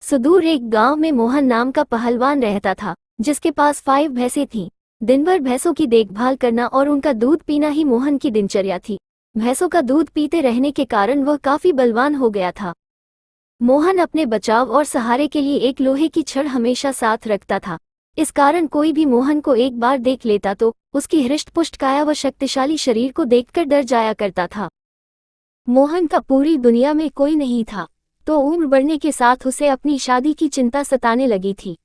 सुदूर एक गांव में मोहन नाम का पहलवान रहता था, जिसके पास 5 भैंसें थीं। दिन भर भैंसों की देखभाल करना और उनका दूध पीना ही मोहन की दिनचर्या थी। भैंसों का दूध पीते रहने के कारण वह काफी बलवान हो गया था। मोहन अपने बचाव और सहारे के लिए एक लोहे की छड़ हमेशा साथ रखता था। इस कारण कोई भी मोहन को एक बार देख लेता तो उसकी हृष्ट-पुष्ट काया व शक्तिशाली शरीर को देखकर डर जाया करता था। मोहन का पूरी दुनिया में कोई नहीं था, तो उम्र बढ़ने के साथ उसे अपनी शादी की चिंता सताने लगी थी।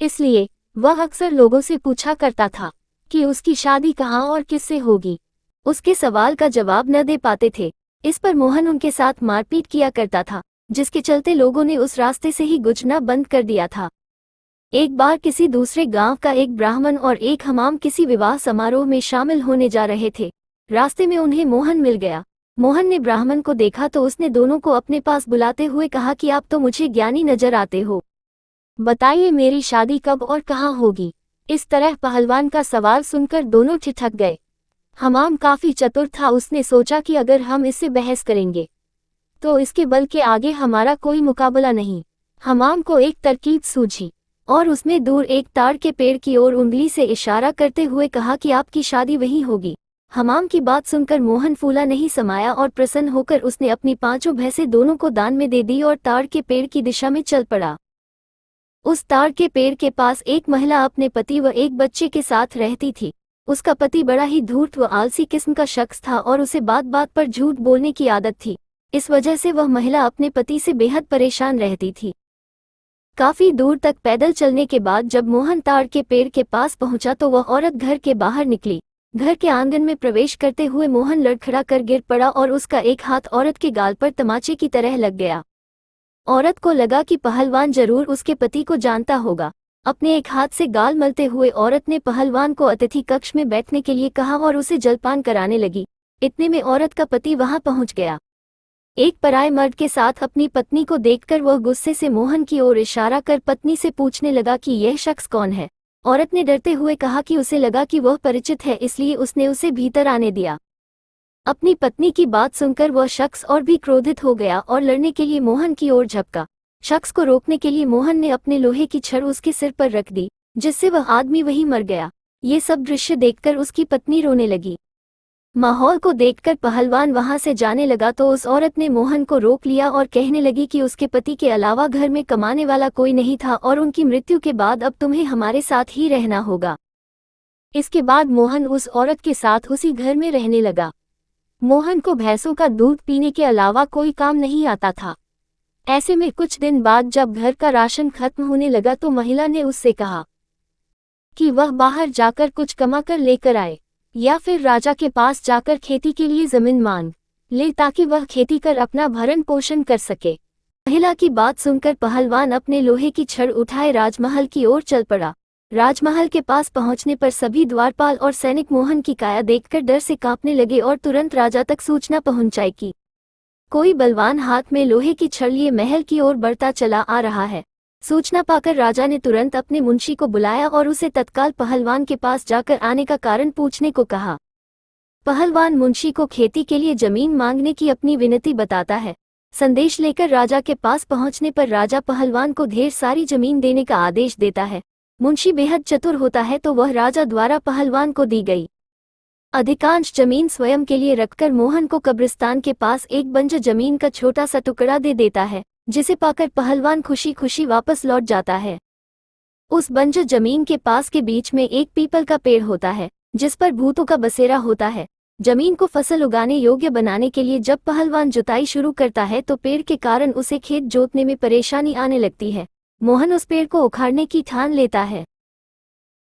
इसलिए वह अक्सर लोगों से पूछा करता था कि उसकी शादी कहाँ और किससे होगी। उसके सवाल का जवाब न दे पाते थे। इस पर मोहन उनके साथ मारपीट किया करता था, जिसके चलते लोगों ने उस रास्ते से ही गुजरना बंद कर दिया था। एक बार किसी दूसरे गांव का एक ब्राह्मण और एक हमाम किसी विवाह समारोह में शामिल होने जा रहे थे। रास्ते में उन्हें मोहन मिल गया। मोहन ने ब्राह्मण को देखा तो उसने दोनों को अपने पास बुलाते हुए कहा कि आप तो मुझे ज्ञानी नजर आते हो, बताइए मेरी शादी कब और कहाँ होगी। इस तरह पहलवान का सवाल सुनकर दोनों ठिठक गए। हमाम काफी चतुर था, उसने सोचा कि अगर हम इससे बहस करेंगे तो इसके बल के आगे हमारा कोई मुकाबला नहीं। हमाम को एक तरकीब सूझी और उसने दूर एक ताड़ के पेड़ की ओर उंगली से इशारा करते हुए कहा कि आपकी शादी वहीं होगी। हमाम की बात सुनकर मोहन फूला नहीं समाया और प्रसन्न होकर उसने अपनी 5 भैंसें दोनों को दान में दे दी और ताड़ के पेड़ की दिशा में चल पड़ा। उस ताड़ के पेड़ के पास एक महिला अपने पति व एक बच्चे के साथ रहती थी। उसका पति बड़ा ही धूर्त व आलसी किस्म का शख्स था और उसे बात बात पर झूठ बोलने की आदत थी। इस वजह से वह महिला अपने पति से बेहद परेशान रहती थी। काफी दूर तक पैदल चलने के बाद जब मोहन ताड़ के पेड़ के पास पहुंचा तो वह औरत घर के बाहर निकली। घर के आंगन में प्रवेश करते हुए मोहन लड़खड़ा कर गिर पड़ा और उसका एक हाथ औरत के गाल पर तमाचे की तरह लग गया। औरत को लगा कि पहलवान जरूर उसके पति को जानता होगा। अपने एक हाथ से गाल मलते हुए औरत ने पहलवान को अतिथि कक्ष में बैठने के लिए कहा और उसे जलपान कराने लगी। इतने में औरत का पति वहां पहुंच गया। एक पराये मर्द के साथ अपनी पत्नी को देखकर वह गुस्से से मोहन की ओर इशारा कर पत्नी से पूछने लगा कि यह शख्स कौन है। औरत ने डरते हुए कहा कि उसे लगा कि वह परिचित है, इसलिए उसने उसे भीतर आने दिया। अपनी पत्नी की बात सुनकर वह शख्स और भी क्रोधित हो गया और लड़ने के लिए मोहन की ओर झपका। शख्स को रोकने के लिए मोहन ने अपने लोहे की छड़ उसके सिर पर रख दी, जिससे वह आदमी वहीं मर गया। ये सब दृश्य देखकर उसकी पत्नी रोने लगी। माहौल को देखकर पहलवान वहां से जाने लगा तो उस औरत ने मोहन को रोक लिया और कहने लगी कि उसके पति के अलावा घर में कमाने वाला कोई नहीं था और उनकी मृत्यु के बाद अब तुम्हें हमारे साथ ही रहना होगा। इसके बाद मोहन उस औरत के साथ उसी घर में रहने लगा। मोहन को भैंसों का दूध पीने के अलावा कोई काम नहीं आता था। ऐसे में कुछ दिन बाद जब घर का राशन खत्म होने लगा तो महिला ने उससे कहा कि वह बाहर जाकर कुछ कमा कर लेकर आए या फिर राजा के पास जाकर खेती के लिए जमीन मांग ले ताकि वह खेती कर अपना भरण पोषण कर सके। महिला की बात सुनकर पहलवान अपने लोहे की छड़ उठाए राजमहल की ओर चल पड़ा। राजमहल के पास पहुंचने पर सभी द्वारपाल और सैनिक मोहन की काया देखकर डर से कांपने लगे और तुरंत राजा तक सूचना पहुंचाई कि कोई बलवान हाथ में लोहे की छड़ लिए महल की ओर बढ़ता चला आ रहा है। सूचना पाकर राजा ने तुरंत अपने मुंशी को बुलाया और उसे तत्काल पहलवान के पास जाकर आने का कारण पूछने को कहा। पहलवान मुंशी को खेती के लिए जमीन मांगने की अपनी विनती बताता है। संदेश लेकर राजा के पास पहुंचने पर राजा पहलवान को ढेर सारी जमीन देने का आदेश देता है। मुंशी बेहद चतुर होता है तो वह राजा द्वारा पहलवान को दी गई अधिकांश जमीन स्वयं के लिए रखकर मोहन को कब्रिस्तान के पास एक बंजर जमीन का छोटा सा टुकड़ा दे देता है, जिसे पाकर पहलवान खुशी खुशी वापस लौट जाता है। उस बंजर जमीन के पास के बीच में एक पीपल का पेड़ होता है, जिस पर भूतों का बसेरा होता है। जमीन को फसल उगाने योग्य बनाने के लिए जब पहलवान जुताई शुरू करता है तो पेड़ के कारण उसे खेत जोतने में परेशानी आने लगती है। मोहन उस पेड़ को उखाड़ने की ठान लेता है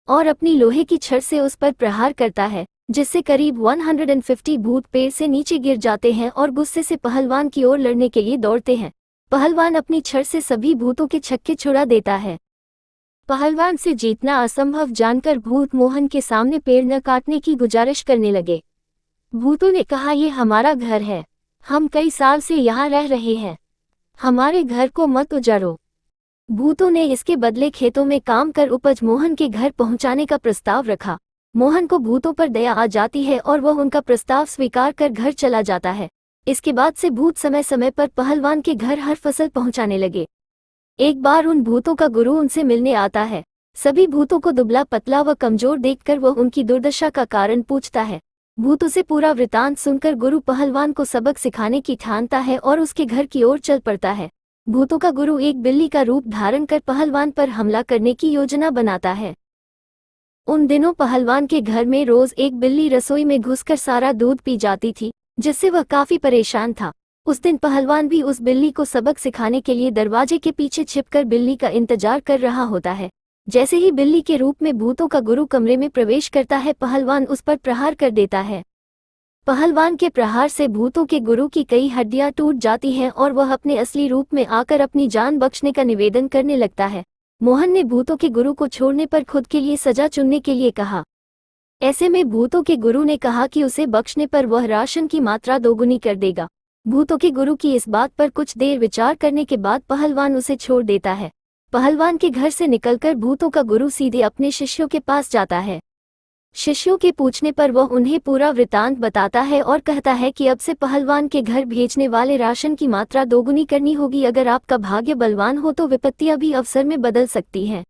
और अपनी लोहे की छड़ से उस पर प्रहार करता है, जिससे करीब 150 भूत पेड़ से नीचे गिर जाते हैं और गुस्से से पहलवान की ओर लड़ने के लिए दौड़ते हैं। पहलवान अपनी छड़ से सभी भूतों के छक्के छुड़ा देता है। पहलवान से जीतना असंभव जानकर भूत मोहन के सामने पेड़ न काटने की गुजारिश करने लगे। भूतों ने कहा, ये हमारा घर है, हम कई साल से यहाँ रह रहे हैं, हमारे घर को मत उजाड़ो। भूतों ने इसके बदले खेतों में काम कर उपज मोहन के घर पहुंचाने का प्रस्ताव रखा। मोहन को भूतों पर दया आ जाती है और वह उनका प्रस्ताव स्वीकार कर घर चला जाता है। इसके बाद से भूत समय समय पर पहलवान के घर हर फसल पहुंचाने लगे। एक बार उन भूतों का गुरु उनसे मिलने आता है। सभी भूतों को दुबला पतला व कमजोर देखकर वह उनकी दुर्दशा का कारण पूछता है। भूतों से पूरा वृतांत सुनकर गुरु पहलवान को सबक सिखाने की ठानता है और उसके घर की ओर चल पड़ता है। भूतों का गुरु एक बिल्ली का रूप धारण कर पहलवान पर हमला करने की योजना बनाता है। उन दिनों पहलवान के घर में रोज एक बिल्ली रसोई में घुसकर सारा दूध पी जाती थी, जिससे वह काफी परेशान था। उस दिन पहलवान भी उस बिल्ली को सबक सिखाने के लिए दरवाजे के पीछे छिपकर बिल्ली का इंतजार कर रहा होता है। जैसे ही बिल्ली के रूप में भूतों का गुरु कमरे में प्रवेश करता है, पहलवान उस पर प्रहार कर देता है। पहलवान के प्रहार से भूतों के गुरु की कई हड्डियां टूट जाती हैं और वह अपने असली रूप में आकर अपनी जान बख्शने का निवेदन करने लगता है। मोहन ने भूतों के गुरु को छोड़ने पर खुद के लिए सजा चुनने के लिए कहा। ऐसे में भूतों के गुरु ने कहा कि उसे बख्शने पर वह राशन की मात्रा दोगुनी कर देगा। भूतों के गुरु की इस बात पर कुछ देर विचार करने के बाद पहलवान उसे छोड़ देता है। पहलवान के घर से निकलकर भूतों का गुरु सीधे अपने शिष्यों के पास जाता है। शिष्यों के पूछने पर वह उन्हें पूरा वृतांत बताता है और कहता है कि अब से पहलवान के घर भेजने वाले राशन की मात्रा दोगुनी करनी होगी। अगर आपका भाग्य बलवान हो तो विपत्तियां भी अवसर में बदल सकती हैं।